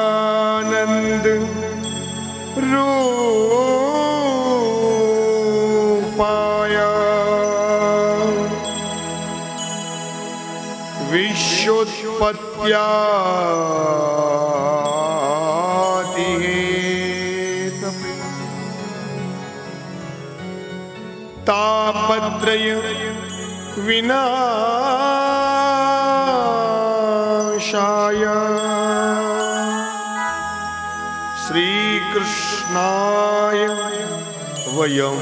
सच्चिदानंद रूपाय विश्वोत्पत्त्यादि Hathaway तापत्रय विनाशाय श्री कृष्णाय वयं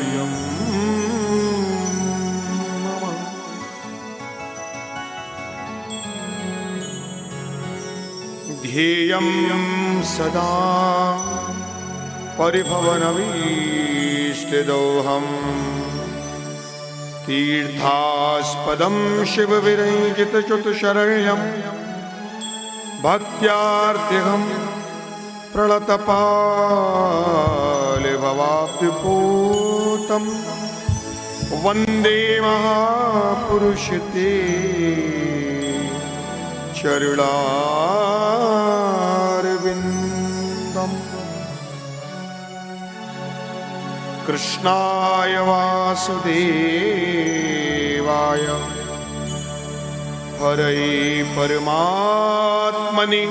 नमः। ध्येयं सदा परिभवनभीष्टदोहम् तीर्थास्पदं शिवविरञ्जितच्युतशरण्यं भक्त्यार्तिहं प्रणतपालभवाब्धिपूतं वन्दे महापुरुषते चरुणारविन्दम्। कृष्णाय वासुदेवाय हरये परमात्मने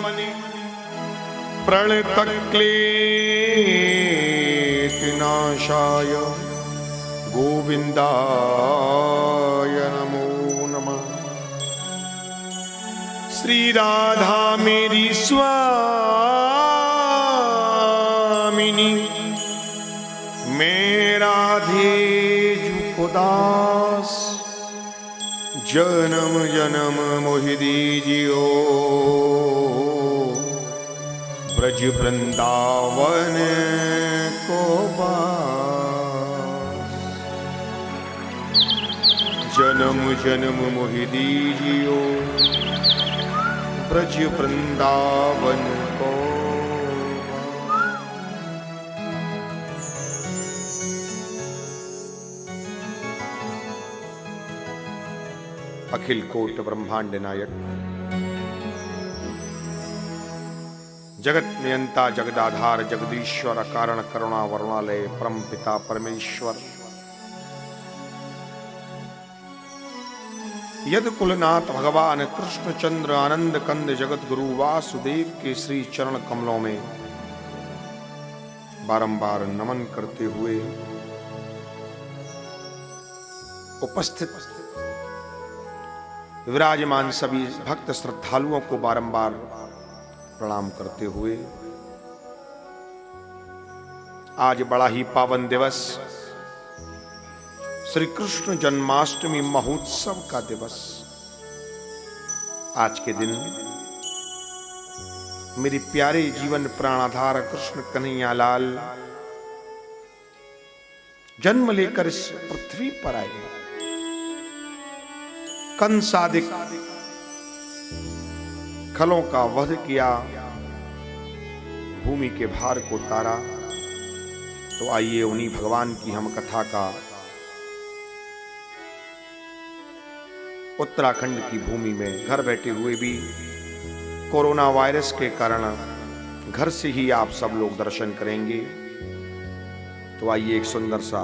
प्रणतक्लेशनाशाय गोविन्दाय नमो नमः। श्री राधा मेरी स्वामिनी मैं राधे को दास जन्म जन्म मोहि दीजियो ब्रज वृंदावन को बास। जन्म जन्म मोहि दीजियो ब्रज वृंदावन को। अखिल कोट ब्रह्मांड नायक जगत नियंता जगदाधार जगदीश्वर कारण करुणा वरुणालय परम पिता परमेश्वर यद कुलनाथ भगवान कृष्ण चंद्र आनंद कंद जगत गुरु वासुदेव के श्री चरण कमलों में बारंबार नमन करते हुए उपस्थित विराजमान सभी भक्त श्रद्धालुओं को बारंबार प्रणाम करते हुए आज बड़ा ही पावन दिवस श्री कृष्ण जन्माष्टमी महोत्सव का दिवस। आज के दिन मेरे प्यारे जीवन प्राणाधार कृष्ण कन्हैया लाल जन्म लेकर इस पृथ्वी पर आए। कंसादिक खलों का वध किया, भूमि के भार को उतारा। तो आइए उन्हीं भगवान की हम कथा का उत्तराखंड की भूमि में घर बैठे हुए भी कोरोना वायरस के कारण घर से ही आप सब लोग दर्शन करेंगे। तो आइए एक सुंदर सा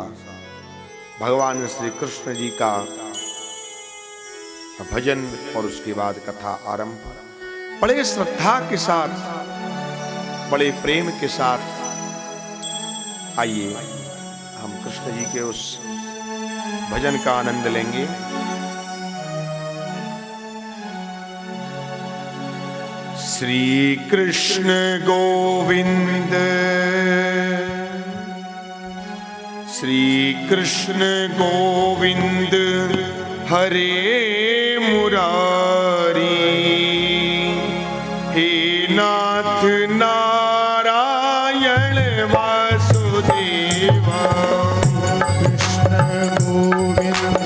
भगवान श्री कृष्ण जी का भजन और उसके बाद कथा आरंभ। बड़े श्रद्धा के साथ बड़े प्रेम के साथ आइए हम कृष्ण जी के उस भजन का आनंद लेंगे। श्री कृष्ण गोविंद श्री कृष्ण गोविंद हरे मुरारी हे नाथ नारायण वासुदेवा। कृष्ण गोविंद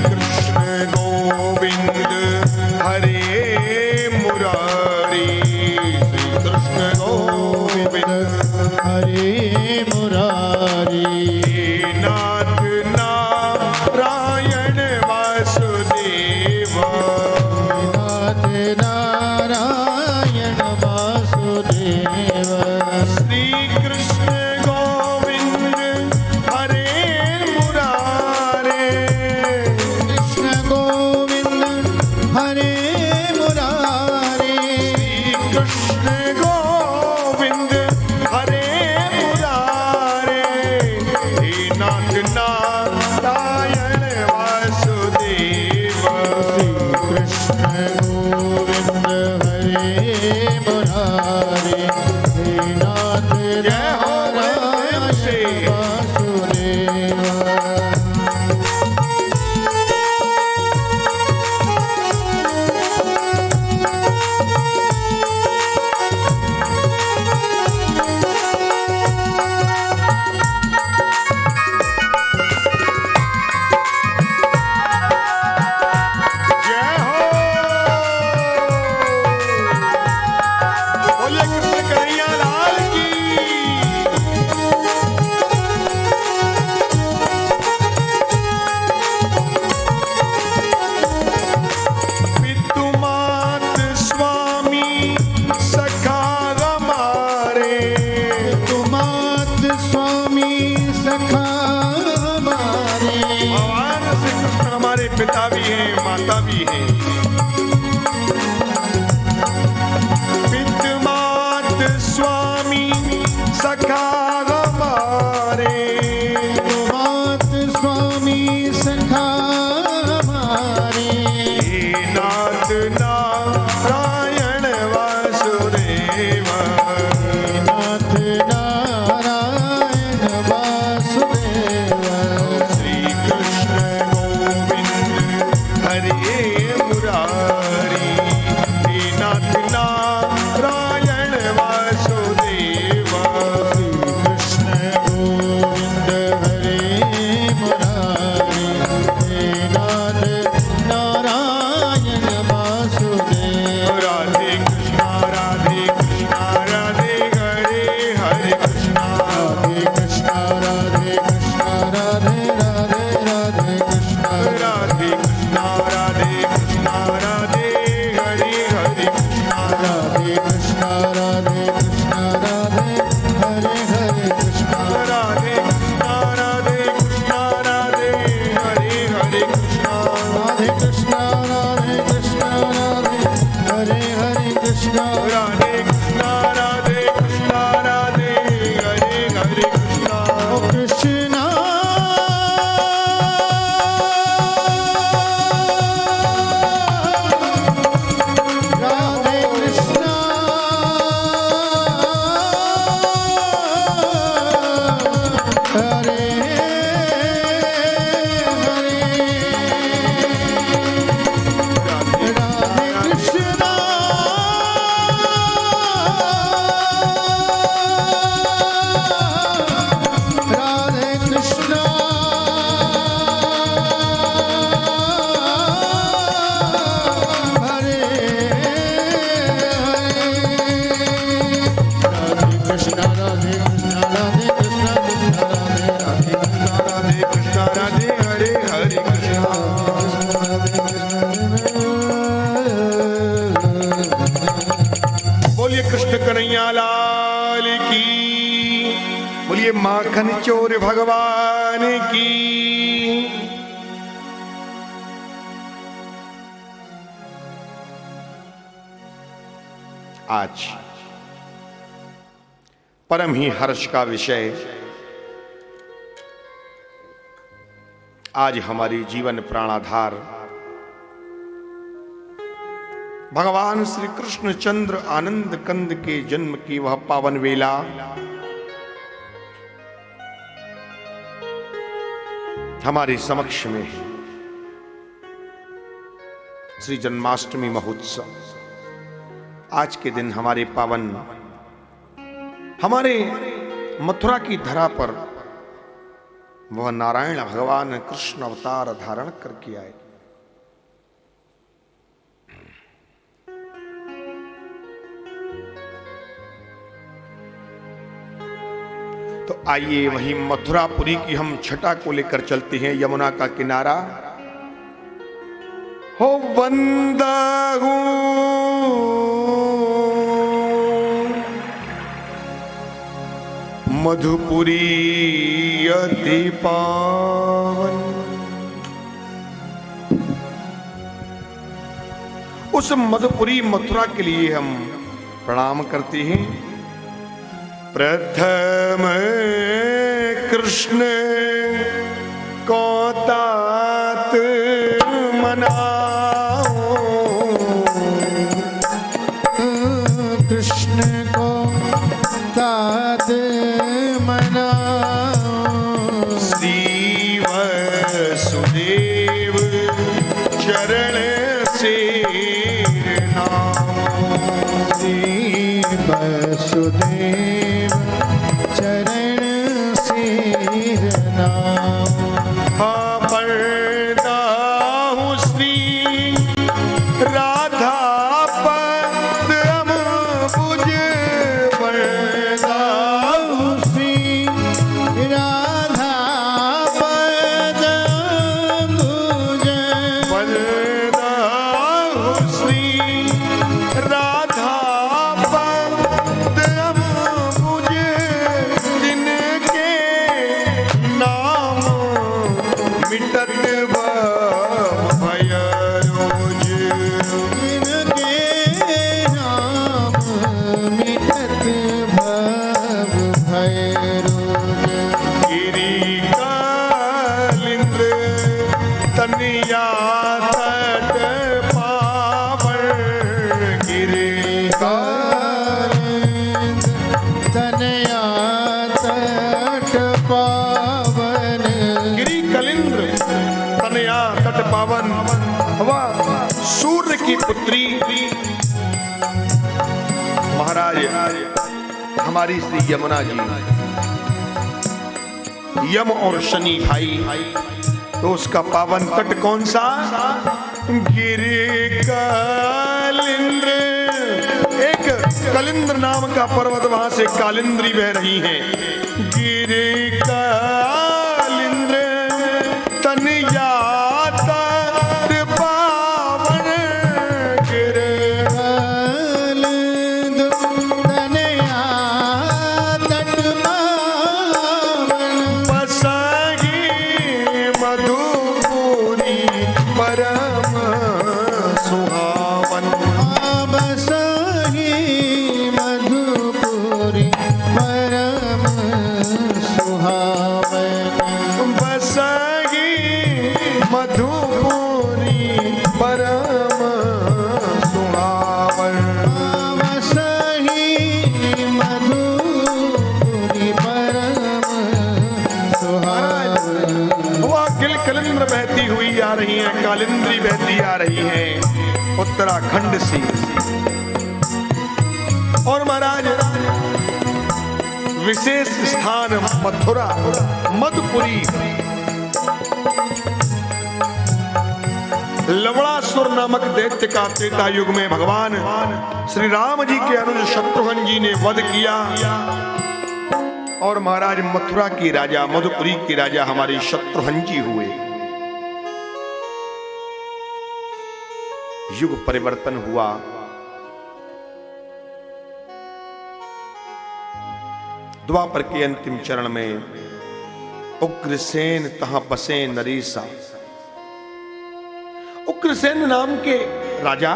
कृष्ण गोविंद हरे मुरारी, श्री कृष्ण गोविंद हरे मुरारी। नाथ नारायण वासुदेव, नाथ नारायण वासुदेव। श्री कृष्ण गोविंद हरे मुरारे, कृष्ण गोविंद हरे मुरारी। कृष्ण गोविंद हरे मुरारे, हे नाथ नारायण वासुदेव, कृष्ण गोविंद हरे मुरारी। हे नाथ जय हो नारायण से। वासुदेव। जय हो। बोलिए कृष्ण कन्हैया लाल की। पितु मात स्वामी सखा हमारे, तुमात स्वामी सखा हमारे। भगवान श्री कृष्ण हमारे पिता भी हैं, माता भी हैं। पितु मात स्वामी सखा हमारे, तुमात स्वामी सखा हमारे। हे नाथ नारायण वासुदेव, नाथ नारायण वासुदेव। श्री कृष्ण गोविंद हरे मुरारी, हे नाथ नारायण वासुदेव, कृष्ण गोविंद हरे मुरारी। हे नाथ नारायण वासुदेव। राधे कृष्णा राधे कृष्णा राधे हरे हरे कृष्णा, राधे कृष्णा राधे कृष्णा राधे राधे राधे कृष्णा। राधे कृष्णा राधे कृष्णा राधे हरे हरे कृष्णा, राधे कृष्णा राधे कृष्णा राधे हरे हरे कृष्णा। राधे कृष्णा राधे कृष्णा राधे हरे हरे कृष्णा, राधे कृष्णा राधे कृष्णा राधे हरे हरे कृष्णा। राधे कृष्णा राधे कृष्णा राधे हरे हरे कृष्णा। ओ कृष्णा राधे कृष्णा हरे हरे। राधे कृष्णा राधे कृष्णा हरे हरे। राधे कृष्णा राधे कृष्णा राधे कृष्णा कृष्णा राधे राधे कृष्णा। राधे कृष्णा राधे हरे हरे कृष्णा। बोलिए कृष्ण कन्हैया लाल की, बोलिए माखन चोर भगवान की। आज परम ही हर्ष का विषय, आज हमारी जीवन प्राणाधार भगवान श्री कृष्ण चंद्र आनंद कंद के जन्म की वह पावन वेला हमारे समक्ष में है। श्री जन्माष्टमी महोत्सव आज के दिन हमारे पावन, हमारे मथुरा की धरा पर वह नारायण भगवान कृष्ण अवतार धारण करके आए। तो आइए वहीं मथुरापुरी की हम छटा को लेकर चलते हैं। यमुना का किनारा हो वंदहू मधुपुरी अति पावन। उस मधुपुरी मथुरा के लिए हम प्रणाम करते हैं। प्रथम कृष्ण को तात मनाओ, कृष्ण को तात मनाओ, श्री वसुदेव चरण से श्री वसुदेव चरण सिर नाम। हाँ पढ़ता श्री राधा पद अम्बुज, पढ़ता श्री राधा पद अम्बुज, पढ़ता श्री राधा पद अम्बुज, जिनके नाम मिटत भय रोज। इनके नाम मिटत भव भय रोज। गिरि कालिंद्र तनिया तट पावन, गिरि कालिंद तनया तट पावन, गिरि कलिंद्र तनया तट पावन। वह सूर्य की पुत्री महाराज हमारी श्री यमुना जी, यम और शनि भाई, तो उसका पावन तट कौन सा? गिरि कालिंद्र। एक कलिंद्र नाम का पर्वत, वहां से कालिंद्री बह रही है। गिरि कालिंद्र तनया तट पावन, गिरि कालिंद तनया तट पावन, बसही मधुपुरी परम सुहावन। बसहि मधुपुरी परम सुहावन, बसही मधुपुरी परम सुहावन। बसहि मधुपुरी परम सुहावन। वह गिल कलिंद्र बहती हुई आ रही है, कालिंद्री बहती आ रही है उत्तराखंड से। और महाराज विशेष स्थान मथुरा मधुपुरी, लवणासुर नामक दैत्य का त्रेता युग में भगवान श्री राम जी के अनुज शत्रुघ्न जी ने वध किया। और महाराज मथुरा के राजा, मधुपुरी के राजा हमारे शत्रुघ्न जी हुए। युग परिवर्तन हुआ। द्वापर के अंतिम चरण में उग्रसेन तहां बसे नरेशा। उग्रसेन नाम के राजा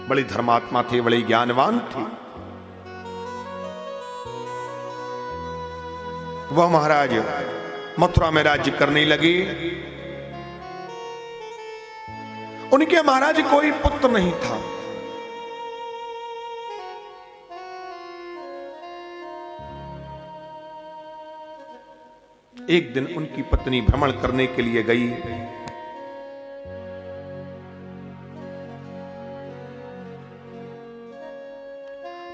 बड़े धर्मात्मा थे, बड़े ज्ञानवान थे। वह महाराज मथुरा में राज्य करने लगे। उनके महाराज कोई पुत्र नहीं था। एक दिन उनकी पत्नी भ्रमण करने के लिए गई।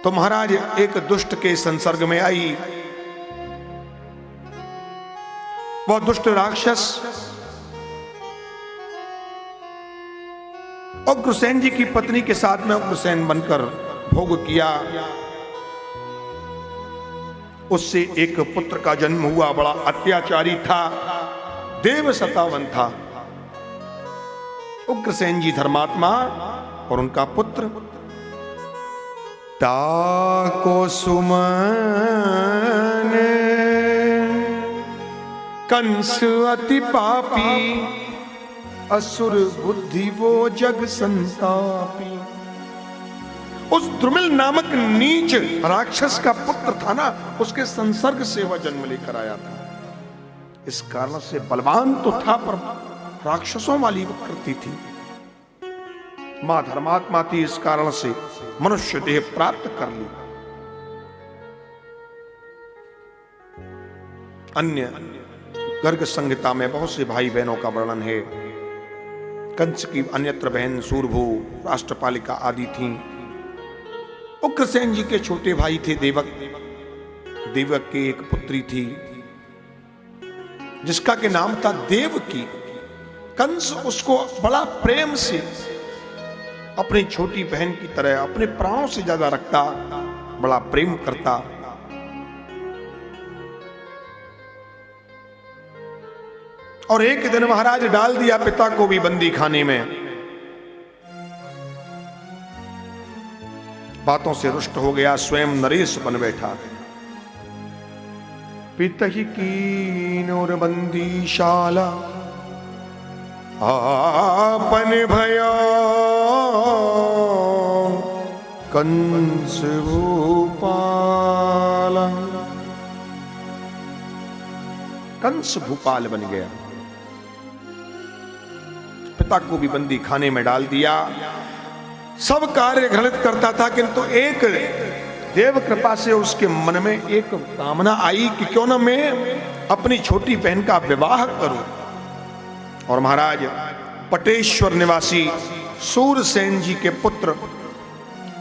तो महाराज एक दुष्ट के संसर्ग में आई वह दुष्ट राक्षस उग्रसेन जी की पत्नी के साथ में उग्रसेन बनकर भोग किया। उससे एक पुत्र का जन्म हुआ, बड़ा अत्याचारी था, देव सतावन था। उग्रसेन जी धर्मात्मा और उनका पुत्र ताको सुमन कंस अति पापी, असुर बुद्धि वो जग संतापी। उस द्रुमिल नामक नीच राक्षस का पुत्र था ना, उसके संसर्ग से वह जन्म लेकर आया था। इस कारण से बलवान तो था पर राक्षसों वाली प्रकृति थी। मां धर्मात्मा थी, इस कारण से मनुष्य देह प्राप्त कर ली। अन्य गर्ग संहिता में बहुत से भाई बहनों का वर्णन है। कंस की अन्यत्र बहन सूरभू, राष्ट्रपालिका आदि थीं। उग्रसेन जी के छोटे भाई थे देवक। देवक की एक पुत्री थी जिसका के नाम था देवकी। कंस उसको बड़ा प्रेम से अपनी छोटी बहन की तरह अपने प्राणों से ज्यादा रखता, बड़ा प्रेम करता। और एक दिन महाराज डाल दिया पिता को भी बंदी खाने में। बातों से रुष्ट हो गया, स्वयं नरेश बन बैठा। पितहि कीन और बंदीशाला आपन भया, कंस भूपाला। कंस भूपाल बन गया, पिता को भी बंदी खाने में डाल दिया। सब कार्य घृणित करता था, किंतु एक देव कृपा से उसके मन में एक कामना आई कि क्यों ना मैं अपनी छोटी बहन का विवाह करूं। और महाराज पटेश्वर निवासी सूरसेन जी के पुत्र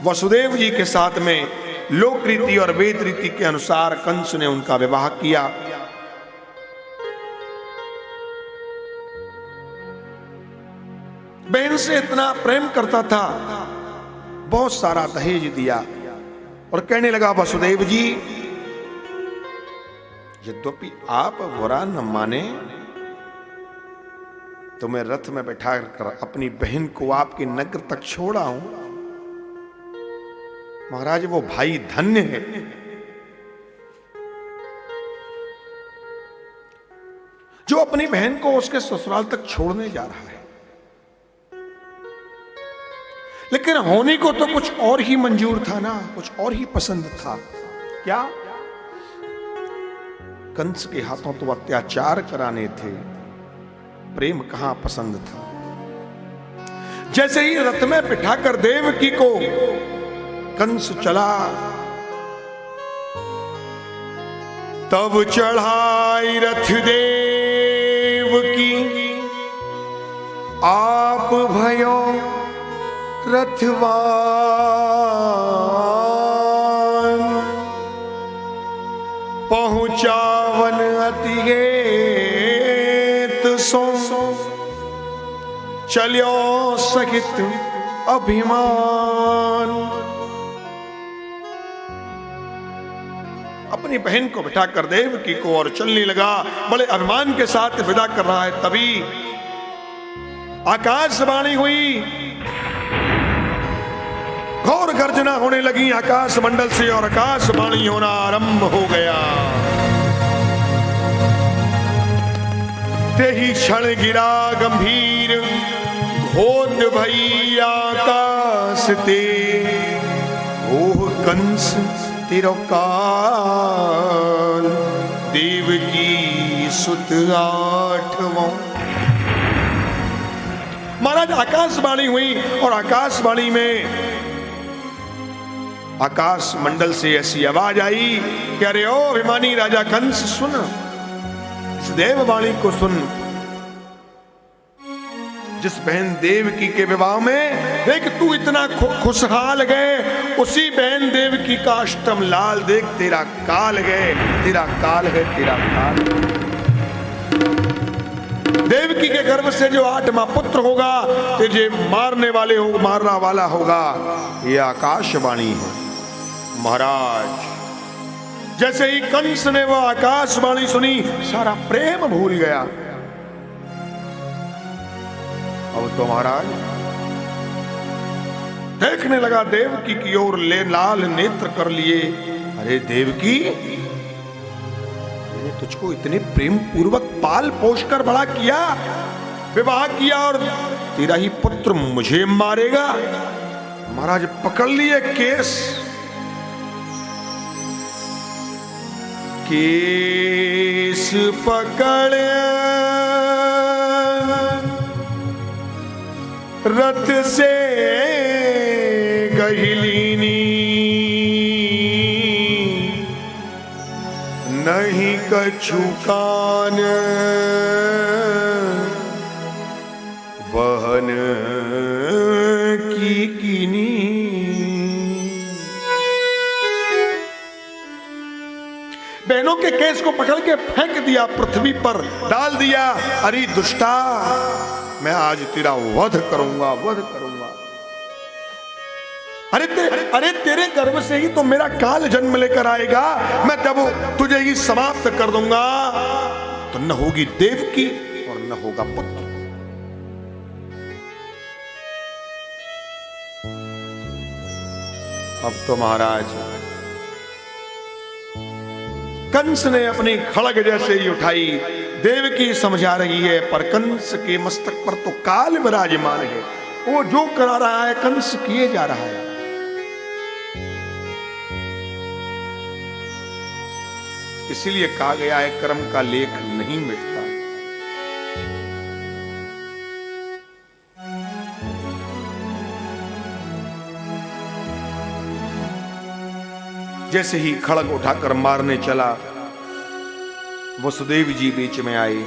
वसुदेव जी के साथ में लोक रीति और वेद रीति के अनुसार कंस ने उनका विवाह किया। बहन से इतना प्रेम करता था, बहुत सारा दहेज दिया और कहने लगा वसुदेव जी, यद्यपि आप बुरा न माने तो मैं रथ में बैठा कर अपनी बहन को आपके नगर तक छोड़ा हूं। महाराज वो भाई धन्य है, जो अपनी बहन को उसके ससुराल तक छोड़ने जा रहा है। लेकिन होने को तो कुछ और ही मंजूर था ना, कुछ और ही पसंद था। क्या? कंस के हाथों तो अत्याचार कराने थे, प्रेम कहां पसंद था। जैसे ही रथ में बिठाकर देवकी को कंस चला, तब चढ़ाई रथ देवकी आप भयो रथवान। पहुंचावन अति हेत सो, चलियो सहित अभिमान। अपनी बहन को बिठाकर देवकी को और चलने लगा, बड़े अभिमान के साथ विदा कर रहा है। तभी आकाशवाणी हुई, घोर गर्जना होने लगी आकाश मंडल से और आकाशवाणी होना आरंभ हो गया। तेहि क्षण गिरा गंभीर, घोत भई आकाश ते, ओह कंस तेरो काल, देवकी सुत आठवां। महाराज आकाशवाणी हुई और आकाशवाणी में आकाश मंडल से ऐसी आवाज आई कि अरे ओ अभिमानी राजा कंस, सुन इस देववाणी को सुन। जिस बहन देवकी के विवाह में देख तू इतना खुशहाल गए, उसी बहन देवकी का अष्टम लाल देख तेरा काल गए, तेरा काल है, तेरा काल। देवकी के गर्भ से जो 8वां पुत्र होगा, तुझे मारने वाला होगा, ये आकाशवाणी है। महाराज जैसे ही कंस ने वो आकाशवाणी सुनी, सारा प्रेम भूल गया। अब तो महाराज देखने लगा देवकी की ओर, ले लाल नेत्र कर लिए। अरे देवकी, मैंने तुझको इतने प्रेम पूर्वक पाल पोष कर बड़ा किया, विवाह किया, और तेरा ही पुत्र मुझे मारेगा। महाराज पकड़ लिए केस, केस पकड़ रथ से गहिलीनी, नहीं कछु कान बहन की कीनी। बहनों के केस को पकड़ के फेंक दिया, पृथ्वी पर डाल दिया। अरे दुष्टा, मैं आज तेरा वध करूंगा, वध करूंगा। अरे तेरे गर्भ से ही तो मेरा काल जन्म लेकर आएगा, मैं तब तुझे ही समाप्त कर दूंगा। तो न होगी देवकी और न होगा पुत्र। अब तो महाराज कंस ने अपनी खड़ग जैसे ही उठाई, देवकी समझा रही है, पर कंस के मस्तक पर तो काल विराजमान है। वो जो करा रहा है कंस किए जा रहा है। इसीलिए कहा गया है, कर्म का लेख नहीं मिटता। जैसे ही खड़ग उठाकर मारने चला, वसुदेव जी बीच में आए।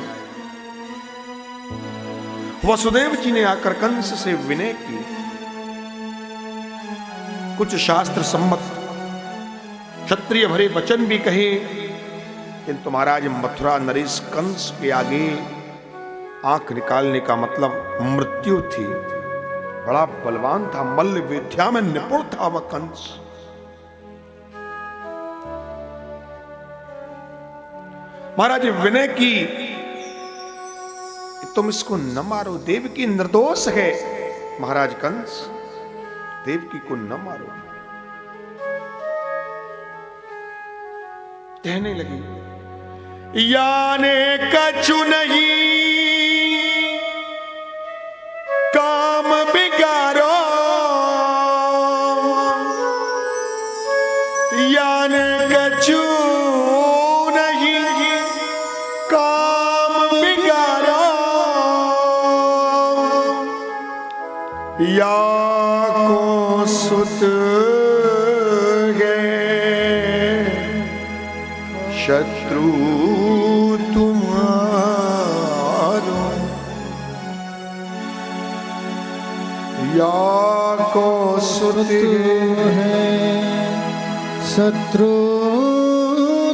वसुदेव जी ने आकर कंस से विनय की, कुछ शास्त्र सम्मत क्षत्रिय भरे वचन भी कहे, किंतु महाराज मथुरा नरेश कंस के आगे आंख निकालने का मतलब मृत्यु थी। बड़ा बलवान था, मल्ल विद्या में निपुण था वह कंस। महाराज विनय की, तुम इसको न मारो, देवकी निर्दोष है। महाराज कंस, देवकी को न मारो। कहने लगी, याने कछु नहीं काम बिगाड़ो, याने कछु नहीं काम बिगाड़ो, या को सुत शत्रु तुम्हारो, या को सुत है शत्रु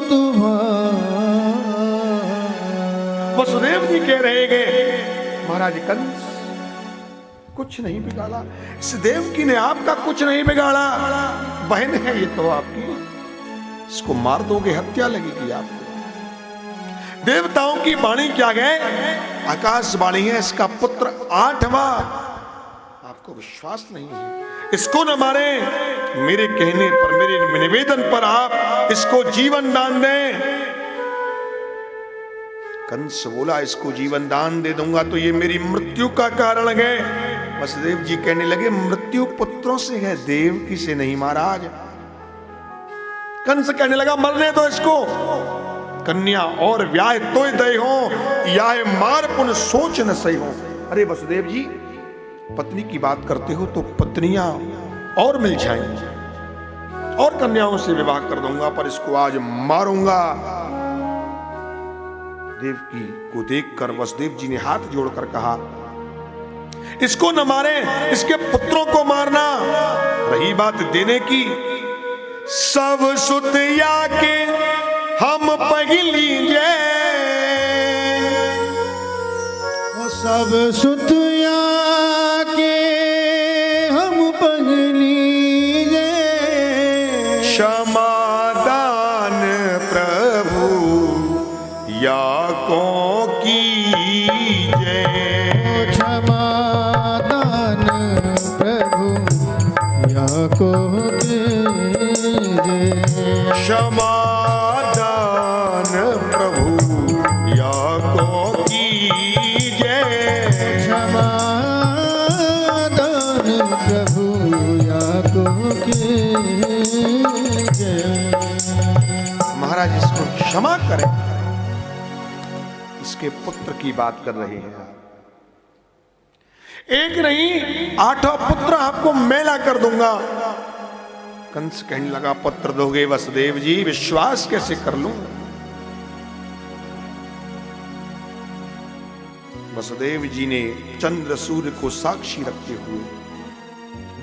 तुम्हारा। वसुदेव जी कह रहे हैं, महाराज कंस कुछ नहीं बिगाड़ा, इस देवकी ने आपका कुछ नहीं बिगाड़ा। बहन है ये तो आपकी, इसको मार दोगे, हत्या लगेगी आपको। देवताओं की वाणी क्या है? आकाशवाणी है, इसका पुत्र 8वां। आपको विश्वास नहीं है, इसको न मारे। मेरे कहने पर, मेरे निवेदन पर आप इसको जीवन दान दें। कंस बोला, इसको जीवन दान दे दूंगा तो ये मेरी मृत्यु का कारण है। वसुदेव जी कहने लगे, मृत्यु पुत्रों से है, देवकी से नहीं महाराज। कंस कहने लगा, मरने दो इसको, कन्या और व्याह तो दय हो, या मार पुन सोच न सही हो। अरे वसुदेव जी, पत्नी की बात करते हो तो पत्नियां और मिल जाएंगी, और कन्याओं से विवाह कर दूंगा, पर इसको आज मारूंगा। देवकी को देखकर वसुदेव जी ने हाथ जोड़कर कहा, इसको न मारे, इसके पुत्रों को मारना। रही बात देने की, सब सुतिया के हम पगली जे, सब सुतिया के हम पगलीजे, क्षमादान प्रभु या को कीजे, क्षमादान प्रभु या को कीजे, क्षमादान प्रभु या को कीजे, क्षमादान प्रभु या को कीजे। महाराज इसको क्षमा करें। इसके पुत्र की बात कर रहे हैं। एक नहीं 8 पुत्र आपको मेला कर दूंगा। कंस कहने लगा, पुत्र दोगे वसुदेव जी, विश्वास कैसे कर लूं? वसुदेव जी ने चंद्र सूर्य को साक्षी रखते हुए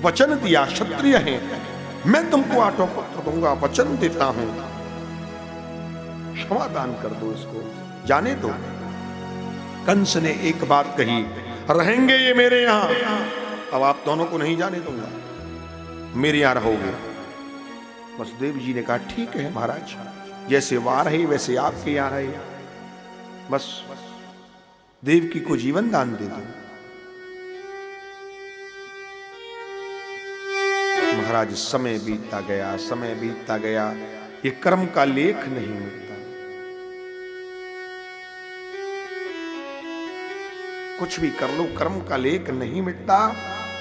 वचन दिया, क्षत्रिय हैं, मैं तुमको 8 पुत्र दूंगा, वचन देता हूं, क्षमा दान कर दो, इसको जाने दो। कंस ने एक बात कही, रहेंगे ये मेरे यहां, अब आप दोनों को नहीं जाने दूंगा, मेरे यहां रहोगे। वसुदेव जी ने कहा, ठीक है महाराज, जैसे वहां रहे वैसे आपके यहां रहे, बस देवकी को जीवन दान दे दो। महाराज समय बीतता गया, समय बीतता गया, ये कर्म का लेख नहीं मिलता। कुछ भी कर लो, कर्म का लेख नहीं मिटता,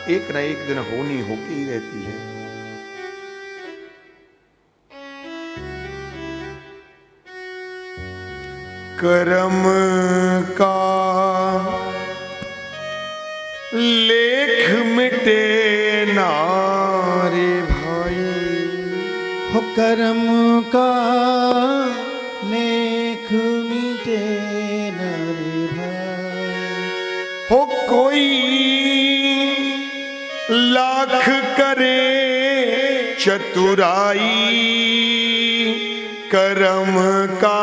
एक न एक दिन होनी होती ही रहती है। कर्म का लेख मिटे ना रे भाई, हो कर्म का लेख मिटे न रे भाई, हो कोई लाख करे चतुराई, कर्म का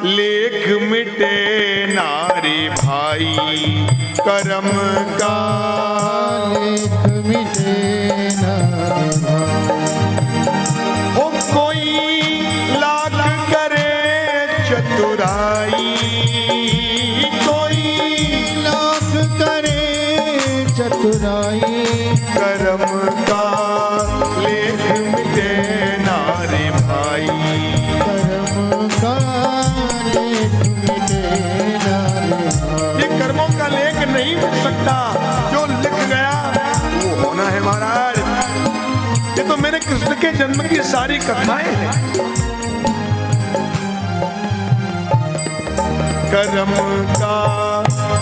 लेख मिटे नारी भाई, कर्म का लेख मिटे न रे भाई, हो कोई लाख करे चतुराई, कोई लाख करे चतुराई, कर्म का लेख मिटे नारे भाई, कर्म का लेख मिटे न रे भाई। ये कर्मों का लेख नहीं मिट सकता, जो लिख गया वो होना है महाराज। ये तो मेरे कृष्ण के जन्म की सारी कथाएं हैं। कर्म का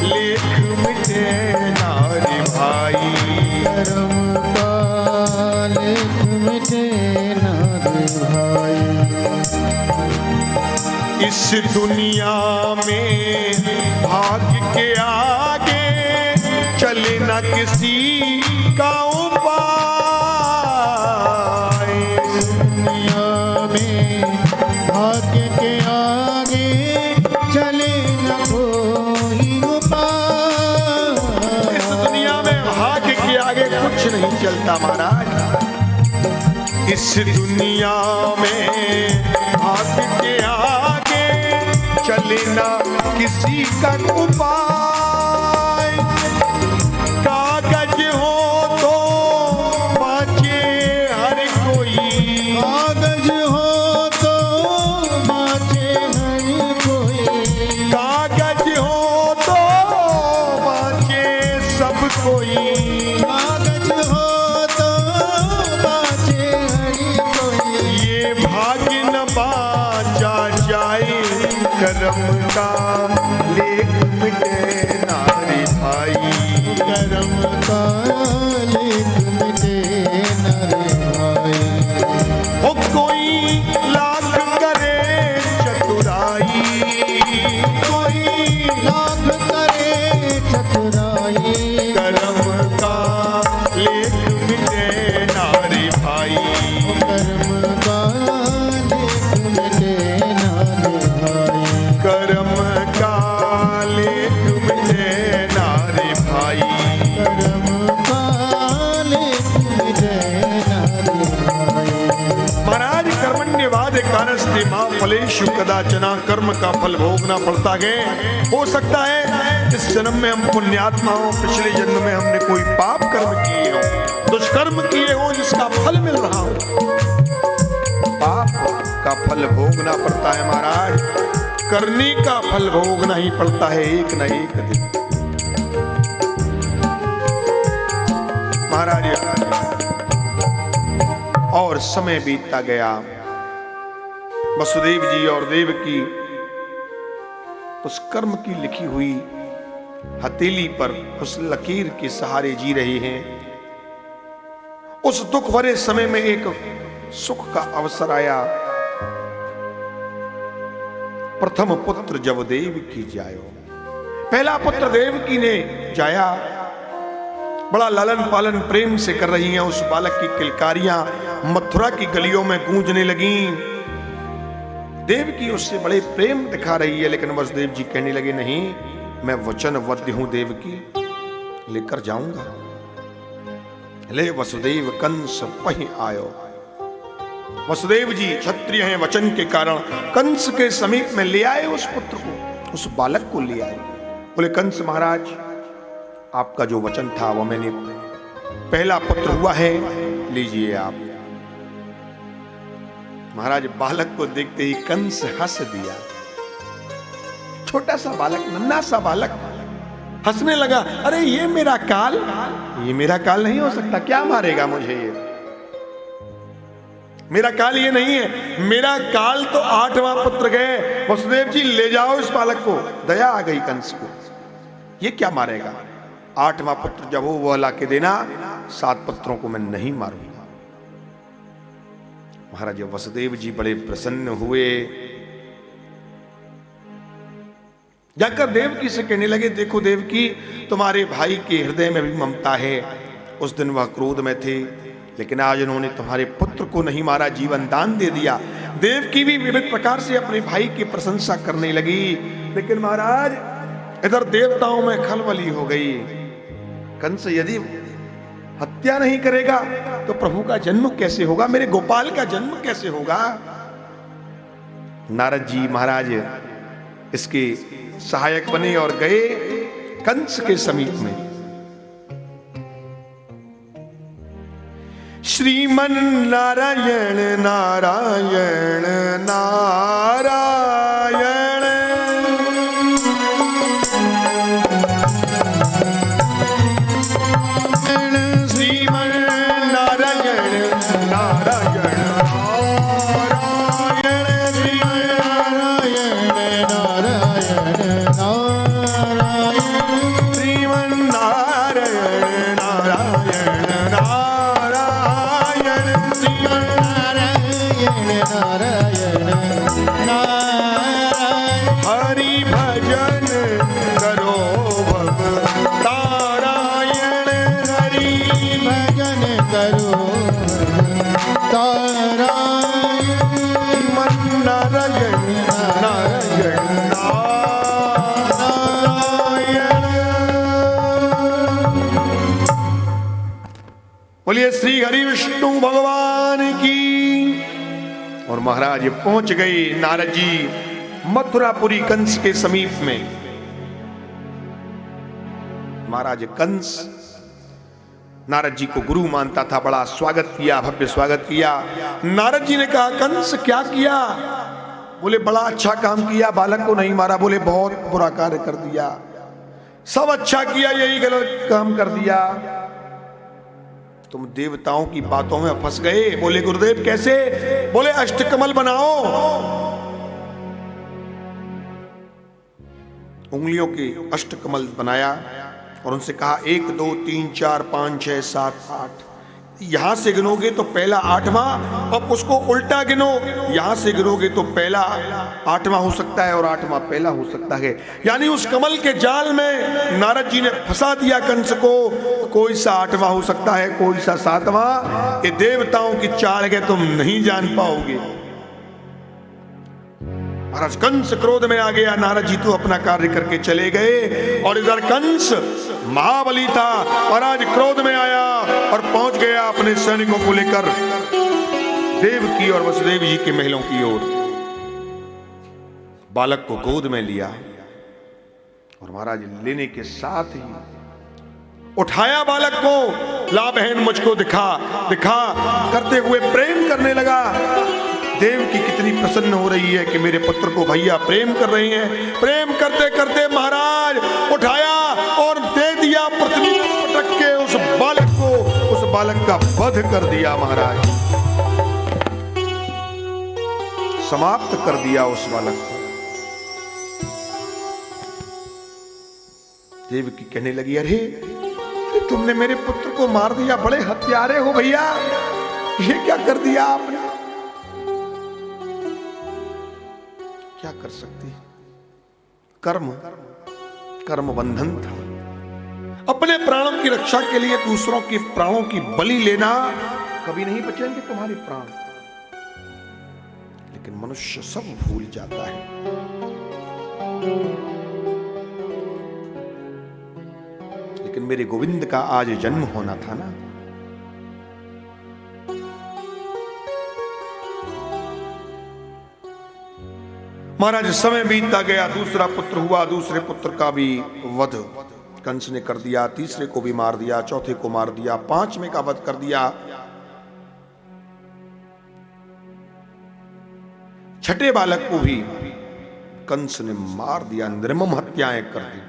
लेख मिटे नारे भाई, कर्म का लेख मिटे न रे भाई, इस दुनिया में भाग्य के आगे चले न किसी का उपाय, दुनिया में भाग्य के आगे चले न कोई उपाय, इस दुनिया में भाग्य के आगे कुछ नहीं चलता महाराज। इस दुनिया में भाग्य के आगे चले ना किसी का उपाय, कागज हो तो बाँचे हर कोई, कागज हो तो बाँचे हर कोई, कागज हो तो बाँचे सब कोई, कागज हो तो बाँचे हर कोई, ये भाग्य न बाँचा जाए, कर्म का लेख मिटे नारी भाई, कर्म का लेख मिटे न रे भाई, हो कोई लाख करे चतुराई, कोई लाख करे चतुराई, कर्म का लेख मिटे नारी भाई, कर्म का लेख मिटे न रे भाई, कर्म का कदाचना कर्म का फल भोगना पड़ता है। हो सकता है इस जन्म में हम पुण्यात्मा हो, पिछले जन्म में हमने कोई पाप कर्म किए हो, दुष्कर्म किए हो जिसका फल मिल रहा हो। पाप का फल भोगना पड़ता है महाराज, करनी का फल भोगना ही पड़ता है एक न एक दिन। महाराज और समय बीतता गया। वसुदेव जी और देवकी उस कर्म की लिखी हुई हथेली पर उस लकीर के सहारे जी रहे हैं। उस दुख भरे समय में एक सुख का अवसर आया। प्रथम पुत्र जब देवकी जायो, पहला पुत्र देवकी ने जाया, बड़ा लालन पालन प्रेम से कर रही हैं। उस बालक की किलकारियां मथुरा की गलियों में गूंजने लगी। देवकी उससे बड़े प्रेम दिखा रही है, लेकिन वसुदेव जी कहने लगे नहीं, मैं वचनबद्ध हूं देवकी, लेकर जाऊंगा। ले वसुदेव कंस पहि आयो। वसुदेव जी क्षत्रिय हैं, वचन के कारण कंस के समीप में ले आए उस पुत्र को, उस बालक को ले आए। बोले कंस महाराज, आपका जो वचन था वो मैंने, पहला पुत्र हुआ है, लीजिए आप। महाराज बालक को देखते ही कंस हंस दिया। छोटा सा बालक, नन्हा सा बालक हंसने लगा। अरे ये मेरा काल, ये मेरा काल नहीं हो सकता, क्या मारेगा मुझे ये, मेरा काल ये नहीं है। मेरा काल तो 8वां पुत्र गए। वसुदेव जी ले जाओ इस बालक को। दया आ गई कंस को, ये क्या मारेगा, 8वां पुत्र जब हो वो ला के देना, 7 पुत्रों को मैं नहीं मारूंगा। महाराज वसुदेव जी बड़े प्रसन्न हुए, जाकर देवकी से कहने लगे, देखो देवकी, तुम्हारे भाई के हृदय में भी ममता है। उस दिन वह क्रोध में थे, लेकिन आज उन्होंने तुम्हारे पुत्र को नहीं मारा, जीवन दान दे दिया। देवकी भी विविध प्रकार से अपने भाई की प्रशंसा करने लगी। लेकिन महाराज इधर देवताओं में खलबली हो गई। कंस यदि हत्या नहीं करेगा तो प्रभु का जन्म कैसे होगा, मेरे गोपाल का जन्म कैसे होगा। नारद जी महाराज इसके सहायक बने और गए कंस के समीप में। श्रीमन नारायण नारायण नारायण, श्रीमन नारायण नारायण नारायण, श्रीमन नारायण नारायण नारायण, श्रीमन नारायण नारायण नारायण, हरि भजन करो भव तारायण, हरि भजन करो तारायण, मन नारायण नारायण नारायण। बोलिए श्री हरि विष्णु भगवान की। और महाराज पहुंच गए नारद जी मथुरापुरी कंस के समीप में। महाराज कंस नारद जी को गुरु मानता था, बड़ा स्वागत किया, भव्य स्वागत किया। नारद जी ने कहा कंस क्या किया? बोले बड़ा अच्छा काम किया, बालक को नहीं मारा। बोले बहुत बुरा कार्य कर दिया, सब अच्छा किया, यही गलत काम कर दिया। तुम देवताओं की बातों में फंस गए। बोले गुरुदेव कैसे? बोले अष्टकमल बनाओ, उंगलियों के अष्टकमल बनाया और उनसे कहा 1 2 3 4 5 6 7 8, यहां से गिनोगे तो पहला 8वां, अब उसको उल्टा गिनो, यहां से गिनोगे तो पहला 8वां हो सकता है और 8वां पहला हो सकता है। यानी उस कमल के जाल में नारद जी ने फंसा दिया कंस को। कोई सा 8वां हो सकता है, कोई सा 7वां। ये देवताओं की चाल है, तुम नहीं जान पाओगे। महाराज कंस क्रोध में आ गया। नारद जी तो अपना कार्य करके चले गए और इधर कंस महाबली था और आज क्रोध में आया और पहुंच गया अपने सैनिकों को लेकर देवकी और वसुदेव जी के महलों की ओर। बालक को गोद में लिया और महाराज लेने के साथ ही उठाया बालक को, ला बहन मुझको दिखा दिखा करते हुए प्रेम करने लगा। देव की कितनी प्रसन्न हो रही है कि मेरे पुत्र को भैया प्रेम कर रहे हैं। प्रेम करते करते महाराज उठाया और दे दिया पृथ्वी पर पटक के उस बालक को। उस बालक का वध कर दिया महाराज, समाप्त कर दिया उस बालक को। देवकी कहने लगी, अरे तुमने मेरे पुत्र को मार दिया, बड़े हत्यारे हो भैया, ये क्या कर दिया आपने। क्या कर सकती, कर्म कर्म बंधन था। अपने प्राणों की रक्षा के लिए दूसरों के प्राणों की बलि लेना, कभी नहीं बचेंगे तुम्हारे प्राण। लेकिन मनुष्य सब भूल जाता है। लेकिन मेरे गोविंद का आज जन्म होना था ना। महाराज समय बीतता गया, दूसरा पुत्र हुआ, दूसरे पुत्र का भी वध कंस ने कर दिया, तीसरे को भी मार दिया, चौथे को मार दिया, पांचवें का वध कर दिया, छठे बालक को भी कंस ने मार दिया, निर्मम हत्याएं कर दी।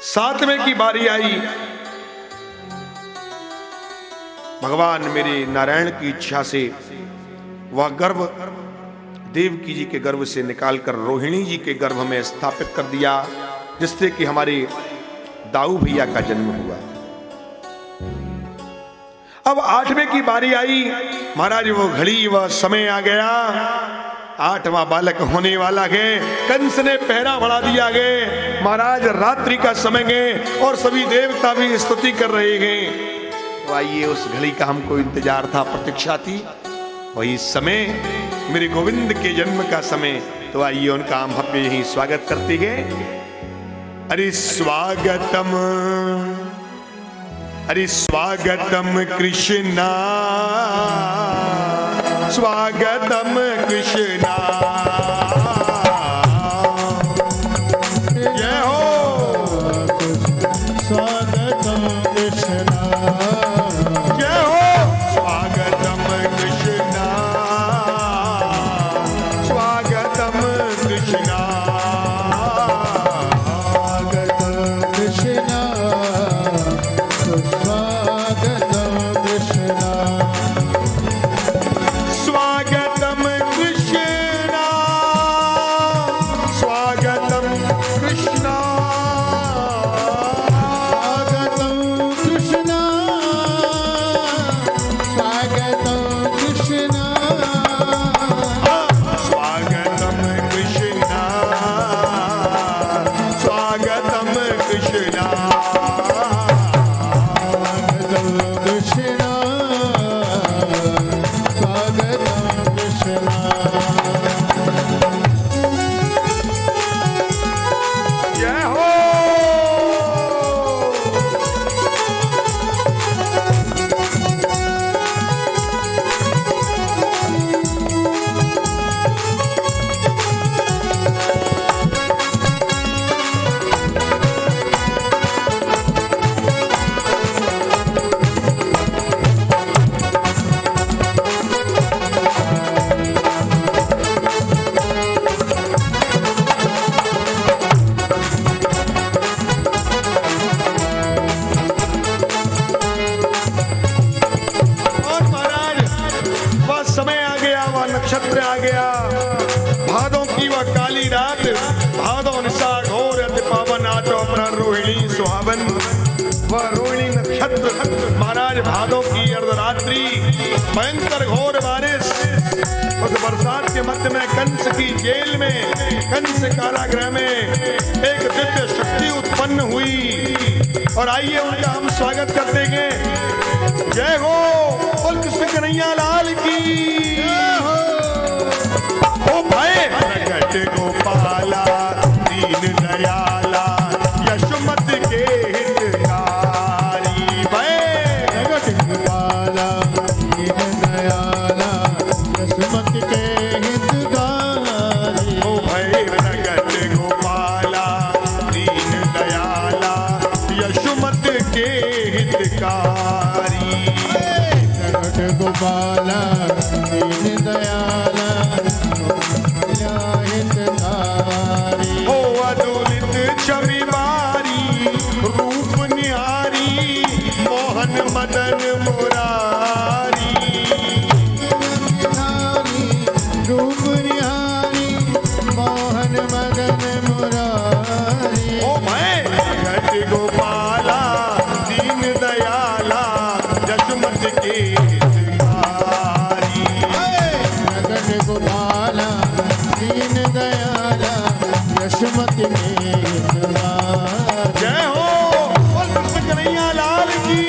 सातवें की बारी आई, भगवान मेरे नारायण की इच्छा से वह गर्भ देवकी जी के गर्भ से निकालकर रोहिणी जी के गर्भ में स्थापित कर दिया, जिससे कि हमारे दाऊ भैया का जन्म हुआ। अब आठवें की बारी आई, महाराज वो घड़ी वह समय आ गया, आठवां बालक होने वाला है। कंस ने पहरा बढ़ा दिया गए, महाराज रात्रि का समय है और सभी देवता भी स्तुति कर रहे हैं। तो आइए, उस घड़ी का हमको इंतजार था, प्रतीक्षा थी, वही समय मेरे गोविंद के जन्म का समय। तो आइए उनका हम भव्य ही स्वागत करते हैं। अरे स्वागतम, अरे स्वागतम कृष्णा, स्वागतम कृष्णा, जय हो। स्वागतम कृष्णा, जय हो। स्वागतम कृष्णा, स्वागतम कृष्णा, स्वागतम कृष्णा, स्वागतम कृष्णा, स्वागतम कृष्णा, स्वागतम कृष्णा, स्वागतम कृष्णा, स्वागतम कृष्णा, स्वागतम कृष्णा, स्वागतम कृष्णा, स्वागतम कृष्णा, स्वागतम कृष्णा। जय हो। और महाराज वह समय आ गया, वह नक्षत्र आ गया, भादों की वह काली रात, भादों निशा घोर अति पावन, आठो अपना रोहिणी सुहावन। वह रोहिणी नक्षत्र, महाराज भादों की अर्धरात्रि, भयंकर घोर बारिश, उस बरसात के मध्य में कंस की जेल में, कंस कारागृह में एक दिव्य शक्ति उत्पन्न हुई। और आइए उनका हम स्वागत करते हैं। जय हो, बोल कृष्ण कन्हैया लाल की। ओ भाई प्रकट गोपाला, दीन दयाला, यशोमत के हितकारी। भाई प्रकट गोपाला, दीन दयाला, यशोमत के हितकारी। ओ भाई के हितकारी। प्रकट गोपाला दीन दयाला हितकारी। हो अदुलित छवि बारी रूप निहारी मोहन मदन मुरारी। रूप निहारी मोहन मदन मुरारी। ओ मैं प्रकट गोपाला दीन दयाला यशमत के हितकारी। प्रकट गोपाला दीन दयाला यशमति में हितकारी। जय हो बोल कृष्ण कन्हैया लाल की।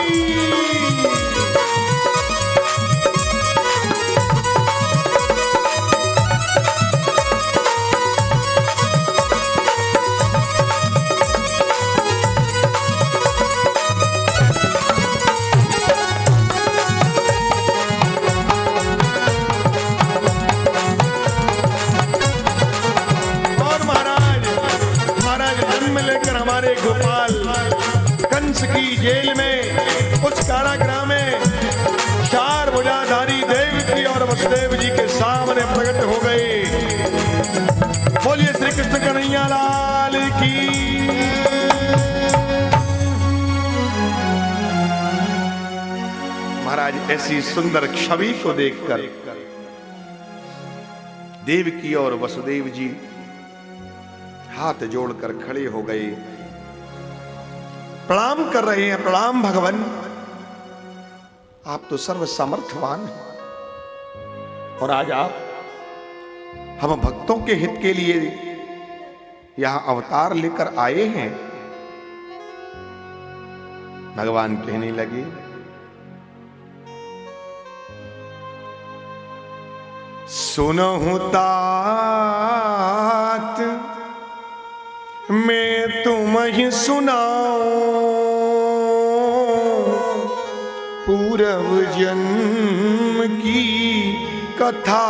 और महाराज जन्म लेकर हमारे गोपाल कंस की जेल में उस कारागृह में चार भुजाधारी देवकी और वसुदेव जी के सामने प्रकट हो गए। बोलिए श्री कृष्ण कन्हैया लाल की। महाराज ऐसी सुंदर छवि को देखकर देवकी और वसुदेव जी हाथ जोड़कर खड़े हो गए, प्रणाम कर रहे हैं। प्रणाम भगवान, आप तो सर्व समर्थवान हैं और आज आप हम भक्तों के हित के लिए यहां अवतार लेकर आए हैं। भगवान कहने लगे, सुनहु तात मैं तुम्हें सुनाऊं पूर्व जन्म की कथा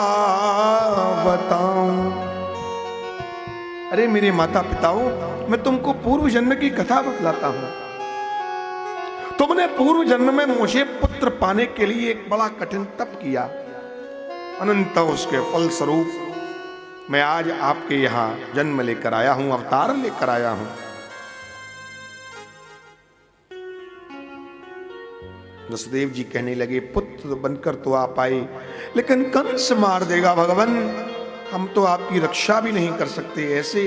बताऊं। अरे मेरे माता पिताओं, मैं तुमको पूर्व जन्म की कथा बतलाता हूं। तुमने पूर्व जन्म में मुझे पुत्र पाने के लिए एक बड़ा कठिन तप किया। अनंत उसके फल स्वरूप मैं आज आपके यहां जन्म लेकर आया हूं, अवतार लेकर आया हूं। वसुदेव जी कहने लगे, पुत्र बनकर तो आप आए, लेकिन कंस मार देगा भगवान, हम तो आपकी रक्षा भी नहीं कर सकते, ऐसे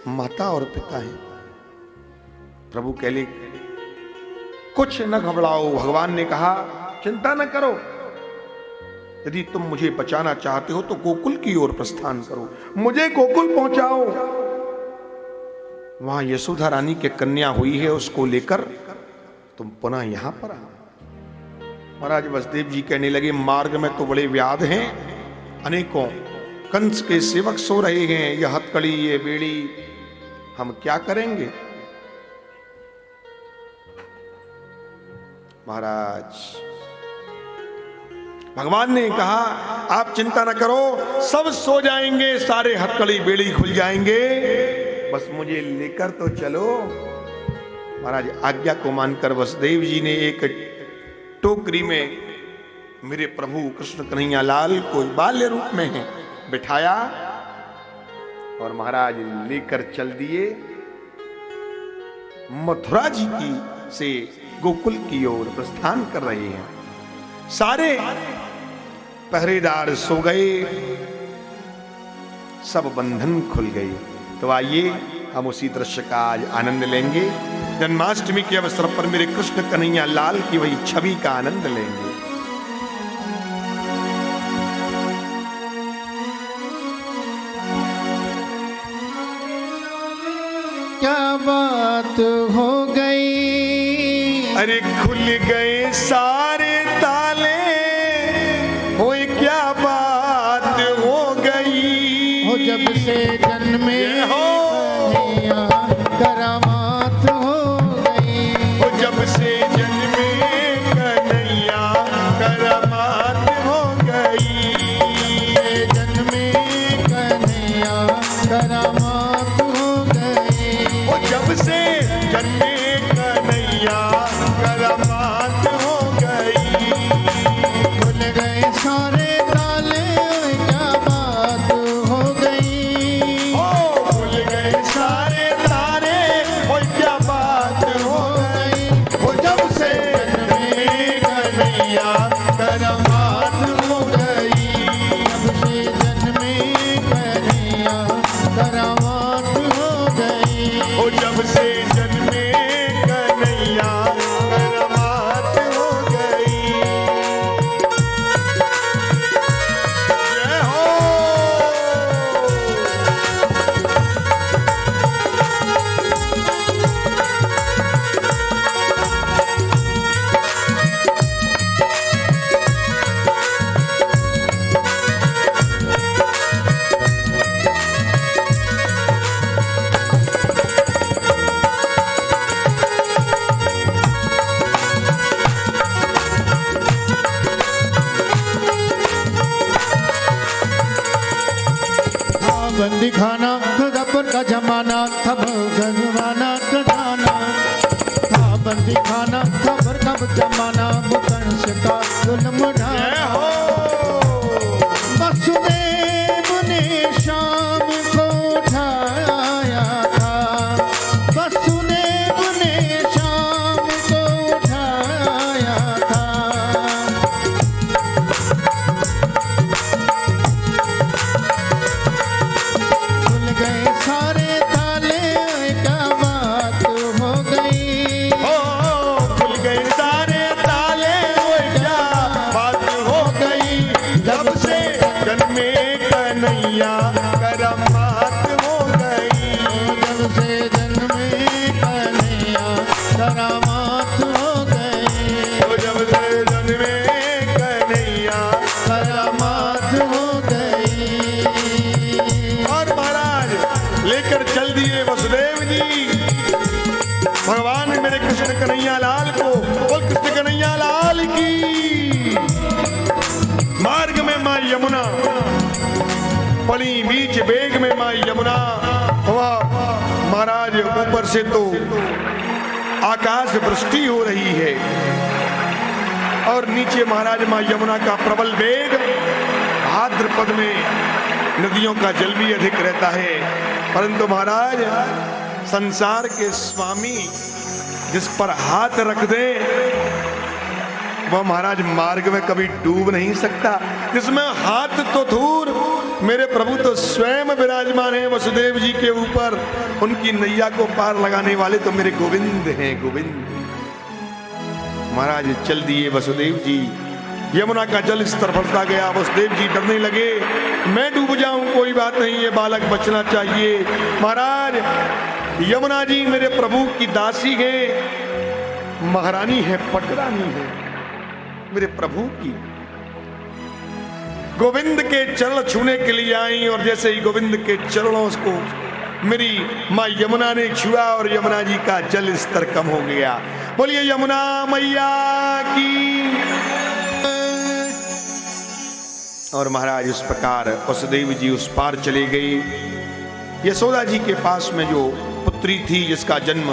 माता और पिता हैं। प्रभु कहले, कुछ न घबराओ। भगवान ने कहा, चिंता न करो, यदि तुम मुझे बचाना चाहते हो तो गोकुल की ओर प्रस्थान करो, मुझे गोकुल पहुंचाओ। वहां यशोदा रानी के कन्या हुई है, उसको लेकर तुम पुनः यहां पर आओ। महाराज वसुदेव जी कहने लगे, मार्ग में तो बड़े व्याध हैं, अनेकों कंस के सेवक सो रहे हैं, यह हथकड़ी ये बेड़ी, हम क्या करेंगे। महाराज भगवान ने कहा, आप चिंता न करो, सब सो जाएंगे, सारे हथकड़ी बेड़ी खुल जाएंगे, बस मुझे लेकर तो चलो। महाराज आज्ञा को मानकर वसुदेव जी ने एक टोकरी में मेरे प्रभु कृष्ण कन्हैया लाल को बाल्य रूप में है बिठाया और महाराज लेकर चल दिए मथुरा जी की से गोकुल की ओर प्रस्थान कर रहे हैं। सारे पहरेदार सो गए, सब बंधन खुल गए। तो आइए हम उसी दृश्य का आज आनंद लेंगे। जन्माष्टमी के अवसर पर मेरे कृष्ण कन्हैया लाल की वही छवि का आनंद लेंगे। क्या बात हो गई, अरे खुल गए सारे ताले, होए क्या बात हो गई। हो जब से जन्मे कन्हैया करामात हो गई। हो जब से जन्मे कन्हैया करामात हो गई। जन्मे कन्हैया करामात हो गई। हो जब से जन्मे कन्हैया बंदी खाना गदर का जमाना था भगवाना का जाना था बंदी खाना खबर का जमाना कंस का जुल्म ढाया वसुदेव ने शाम को उठाया था वसुदेव ने शाम को उठाया था खुल गए सारे ताले क्या बात हो गई खुल गए सारे ताले क्या बात हो गई जब से जन्मे कन्हैया करमात हो गई जब से जन्मे कन्हैया करामात हो गई जब से जन्मे कन्हैया करामात हो गई और महाराज लेकर चल दिए वसुदेव जी भगवान मेरे कृष्ण कन्हैया लाल को बोल कृष्ण कन्हैया लाल की। मार्ग में माँ यमुना पड़ी बीच बेग में माँ यमुना हुआ महाराज ऊपर से तो आकाश वृष्टि हो रही है और नीचे महाराज माँ यमुना का प्रबल वेग भाद्रपद में नदियों का जल भी अधिक रहता है परंतु महाराज संसार के स्वामी जिस पर हाथ रख दे वह महाराज मार्ग में कभी डूब नहीं सकता जिसमें हाथ तो दूर मेरे प्रभु तो स्वयं विराजमान है वसुदेव जी के ऊपर उनकी नैया को पार लगाने वाले तो मेरे गोविंद हैं गोविंद। महाराज चल दिए वसुदेव जी यमुना का जल स्तर बढ़ता गया वसुदेव जी डरने लगे मैं डूब जाऊं कोई बात नहीं ये बालक बचना चाहिए। महाराज यमुना जी मेरे प्रभु की दासी है महारानी है पटरानी है मेरे प्रभु की गोविंद के चरण छूने के लिए आई और जैसे ही गोविंद के चरणों को मेरी माँ यमुना ने छुआ और यमुना जी का जल स्तर कम हो गया। बोलिए यमुना मैया की। और महाराज इस प्रकार वसुदेव जी उस पार चले गई। यशोदा जी के पास में जो पुत्री थी जिसका जन्म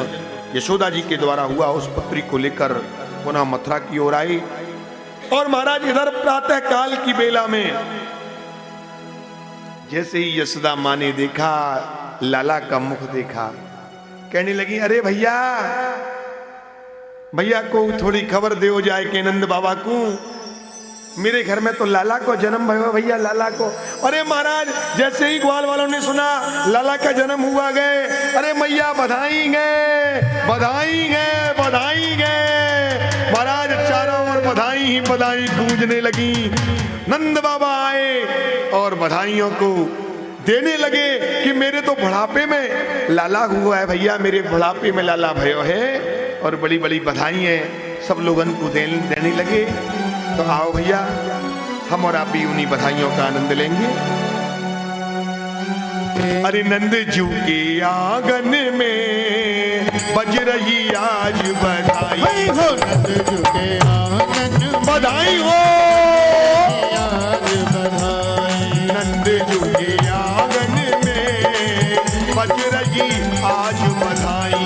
यशोदा जी के द्वारा हुआ उस पुत्री को लेकर पुनः मथुरा की ओर आई और महाराज इधर प्रातः काल की बेला में जैसे ही यशोदा माँ ने देखा लाला का मुख देखा कहने लगी अरे भैया भैया को थोड़ी खबर दे हो जाए कि नंद बाबा को मेरे घर में तो लाला को जन्म भयो भैया लाला को। अरे महाराज जैसे ही ग्वाल वालों ने सुना लाला का जन्म हुआ गए अरे मैया बधाई गए बधाई गए बधाई गए। महाराज चारों ओर बधाई ही बधाई गूंजने लगी। नंद बाबा आए और बधाइयों को देने लगे कि मेरे तो बुढ़ापे में लाला हुआ है भैया मेरे बुढ़ापे में लाला भयो है और बड़ी बड़ी बधाई है सब लोगन को देने लगे। तो आओ भैया हम और आप भी उन्हीं बधाइयों का आनंद लेंगे। अरे नंद जू के आंगन में बज रही आज बधाई हो नंद जू के आंगन में बधाई हो आज बधाई नंद जू के आंगन में बज रही आज बधाई।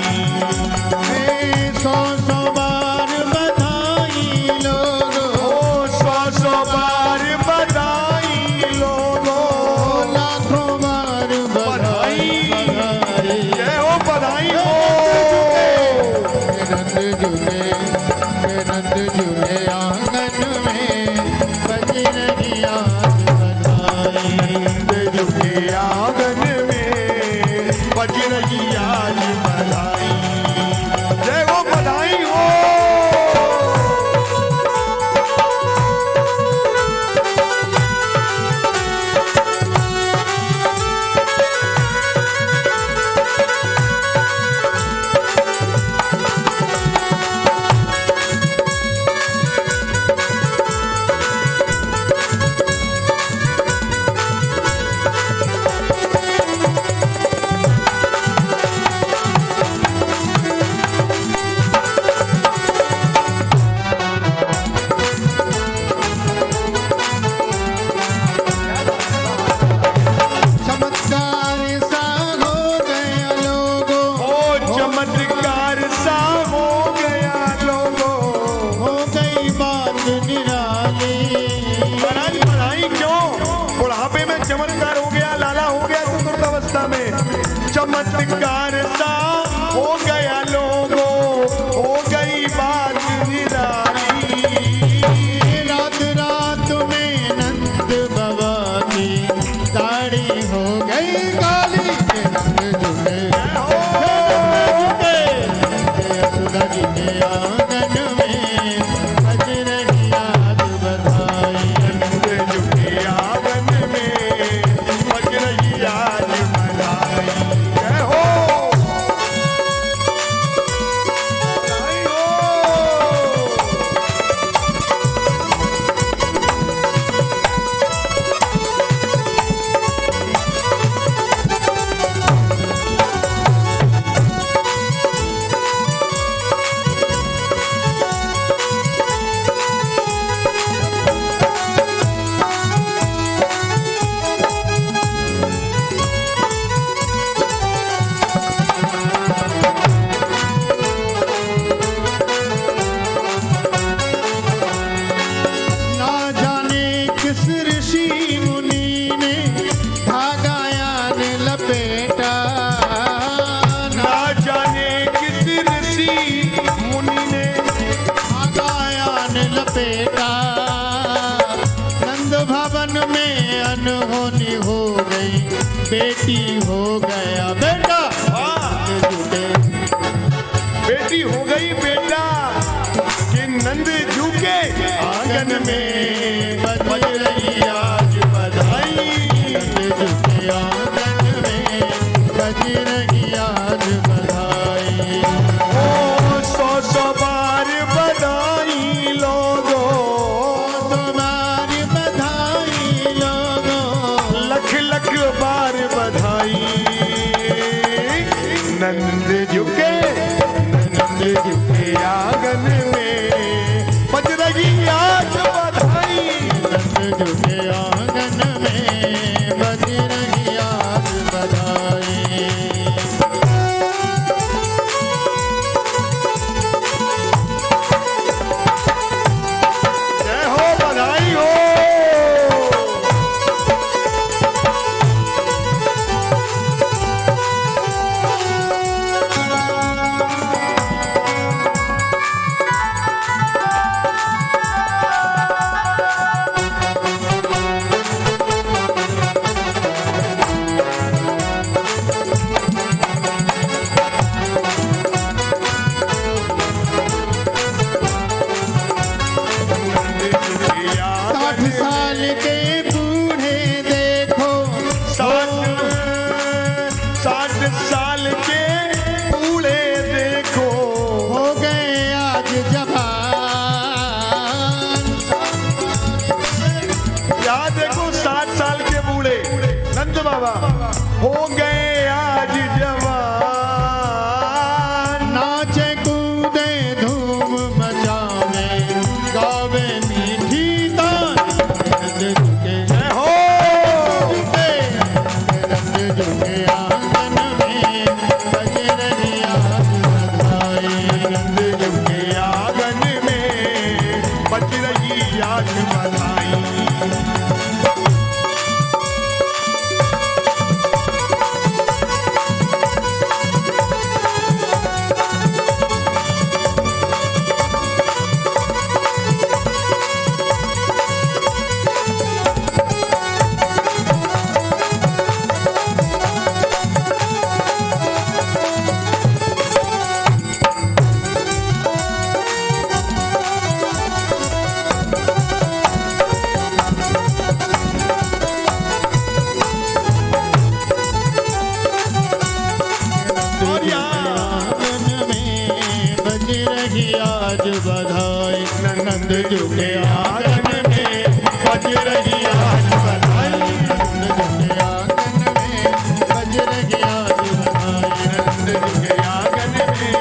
सौ सौ बार बधाई लोगो सौ बार बधाई लोगों लाखों बार बधाई जय हो बधाई हो। नंद झूले आंगन में बज रही आज बधाई नंद झूले आंगन में बज रही आज बधाई जय हो बधाई हो। चमत्कार सा हो गया लोगों, हो गई बात निराली। रात रात में नंद बाबा की दाढ़ी हो गई काली, के रंग झूले यशोदा जी के आंगन में बज रही आज बधाई। नंद जी के आंगन में बज रही आज बधाई। जय हो, जय हो। ना जाने किस ऋषि मुनि ने धागा यान लपेटा, ना जाने किस ऋषि मुनि ने धागा यान लपेटा। नंद भवन में अनहोनी हो गई, बेटी हो गया बेटा। झूठे बेटी हो गई बेटा कि नंद जू के आंगन में बज रही आज बधाई। झूठे आंगन में बज रही आज बधाई। ओ 100 बार बधाई लोगो, तुम्हारी बधाई लोगों, लख लख बार बधाई। नंद जू के आंगन में बज रही आज बधाई। झूठे आंगन में बज रही आज बधाई। जय हो, बधाई हो। हो गए आज जवान, नाचे कूदे धूम मचावे गावे मीठी तान। जय हो रंग झुके आंगन में बज रही आज बधाई। रंग झुके आंगन में बज रही आज बधाई। आज बधाई। नंद झुके आंगन में बज रही आज बधाई। नंद झुके आंगन में बज रही आज बधाई। नंद झुके आंगन में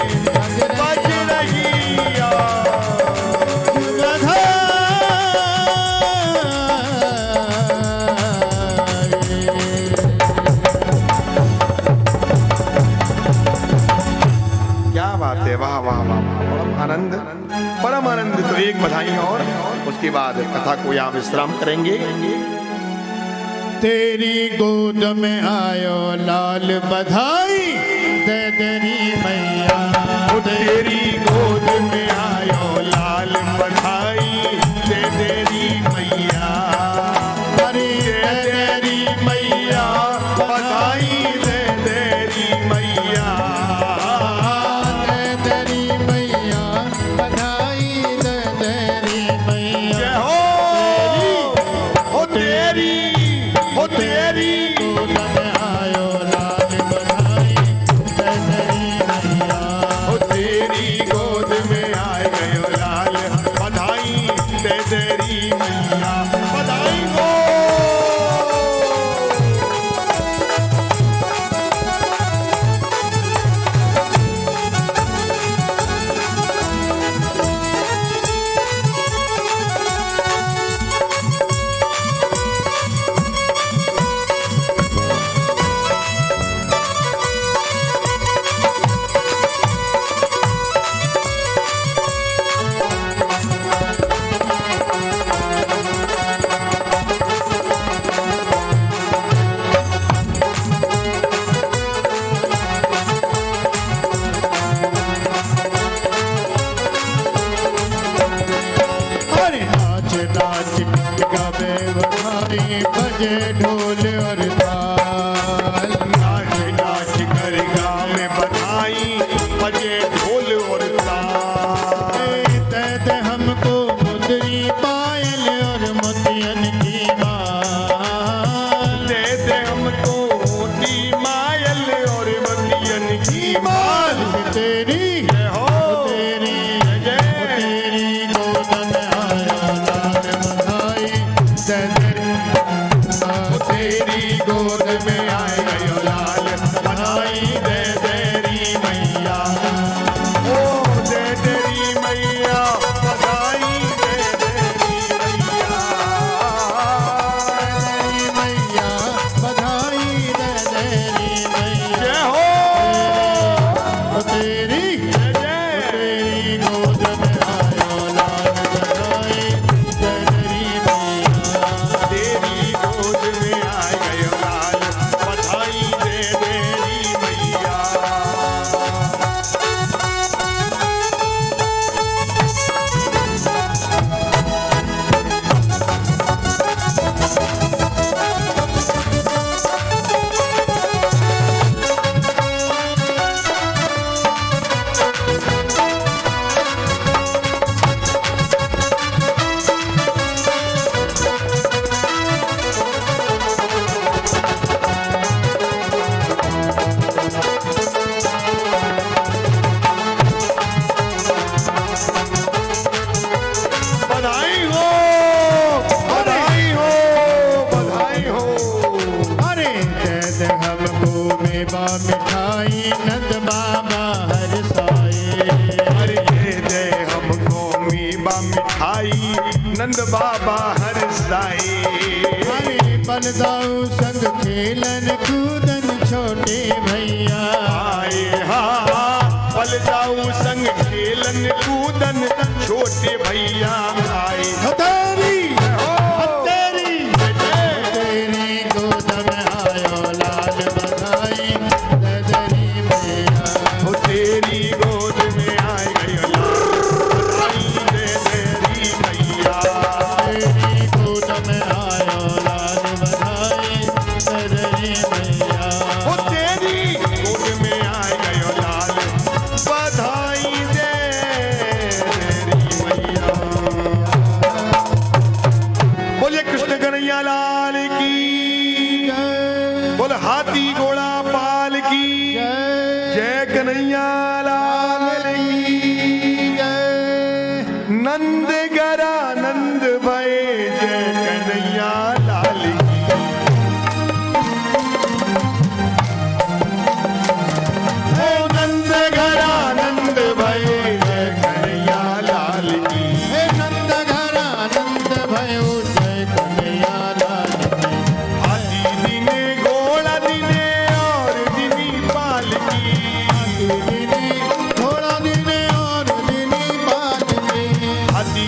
बज रही आज बधाई। क्या बात है, वाह वाह वाह वाह, आनंद, परम आनंद। तो एक बधाई और उसके बाद कथा को यहाँ विश्राम करेंगे। तेरी गोद में आयो लाल बधाई। तेरी मैया तेरी गोद में आयो लाल बधाई दे तेरी मैया अरे तेरी मैया बधाई दे तेरी मैया तेरी मैया बधाई दे तेरी मैया जय हो तेरी गोद में आयो लाल बधाई दे तेरी मैया ओ तेरी गोद में आए गयो लाल बधाई दे तेरी मैया बधाई हो अरे नाच नाच गावे बधाई बजे ढोल और ताल नाच नाच कर गाँव में बधाई बजे ढोल और ताल दे दे हमको मुंदरी पायल और मोतियन की माल दे दे हमको मोती मायल और बतियन की माल तेरी जय हो तेरी जय तेरी गोद में आया लाल बधाई दे तेरी गोद में आए गयो लाल बधाई दे तेरी मैया ओ दे तेरी मैया बधाई दे तेरी मैया तेरी मैया बधाई दे तेरी मैया जय हो तेरी जय जय तेरी गोद में आया लाल बधाई दे तेरी मैया तेरी गोद में आए गयो लाल बधाई दे तेरी मैया बधाई हो बधाई हो बधाई हो अरे दे दे हमको मेवा मिठाई नंद बाबा हर साए अरे ये दे हमको मीबा मिठाई नंद बाबा हर साए अरे बलदाऊ संग खेलन कूदन छोटे भैया आए हा पल जाऊ संग खेलन कूदन छोटे भैया आए तेरी हो तेरी तेरी गोद में आयो लाल बधाई दे तेरी मैया ओ तेरी गोद में आए गयो लाल बधाई दे तेरी मैया तेरी गोद में आयो लाल बधाई दे तेरी मैया ओ तेरी गोद में आए गयो लाल बधाई दे तेरी मैया बोलिए कृष्ण कन्हैया लाल की बोल हाथी घोड़ा पाल की जय कन्हैया लाल की नंद गरा नंद भय जय कन्हैया लाल की ओ नंद गरा नंद भय जय कन्हैया लाल की हे नंद घर आनंद भयो जय कन्हैया लाल की हाथी दिने घोड़ा दिने और दिनी पाल की दिने थोड़ा दिने और दिनी बात में हाथी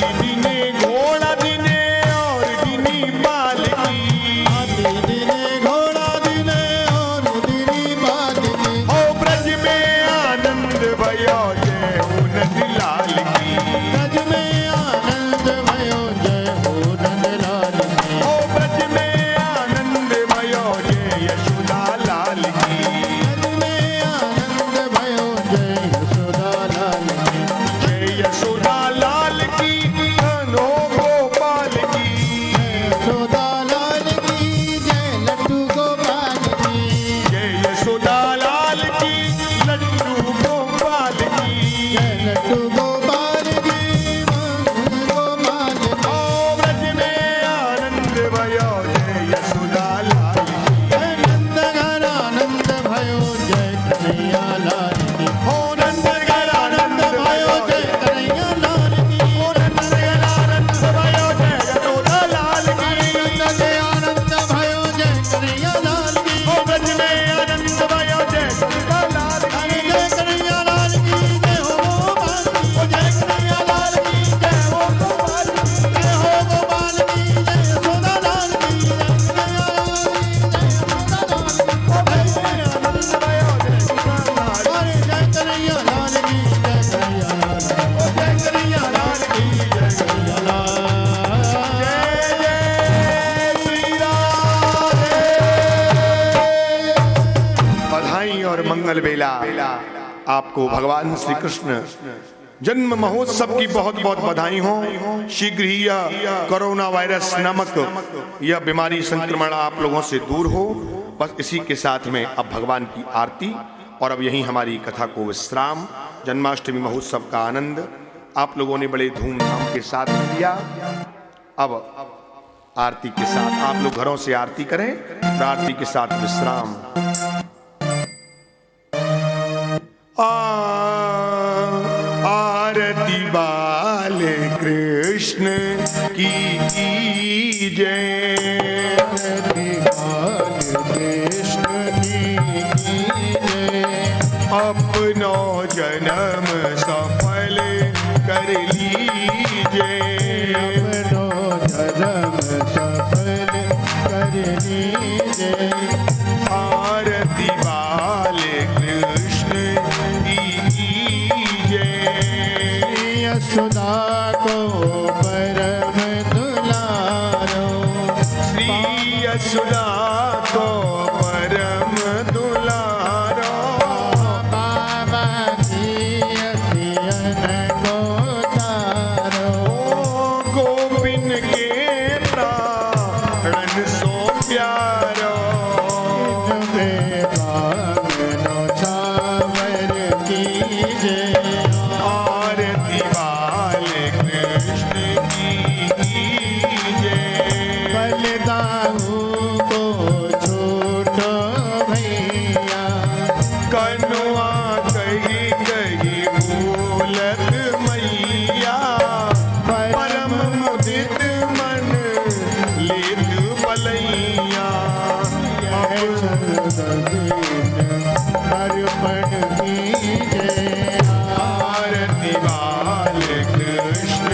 मंगल बेला। आपको भगवान श्री कृष्ण जन्म महोत्सव की बहुत बहुत बधाई हो। शीघ्र ही यह कोरोना वायरस नामक यह बीमारी संक्रमण आप लोगों से दूर हो। बस इसी के साथ में अब भगवान की आरती और अब यही हमारी कथा को विश्राम। जन्माष्टमी महोत्सव का आनंद आप लोगों ने बड़े धूमधाम के साथ लिया। अब आरती के साथ आप लोग घरों से आरती करें और आरती के साथ विश्राम। आरती बाले कृष्ण की जय। आरती बाले कृष्ण की जय। अपनो जन्म सफल कर लीजिए। अपनो धर्म सफल कर लीजिए। आरती बाले कृष्ण की जय। यशोदा को परम दुलारो। श्री यशोदा को परम दुलारो। बाबा की अखियन को तारो। गोपिन के प्राण सो प्यारो। इनमें बामनो छावर कीजे। आरती बाले कृष्ण की जय। बलदाऊ को छोटो भैया। कनुआ कही कही बोलत मैया। परम मुदित मन लेत बलैया। अर्पण कीजे। आरती बाले कृष्ण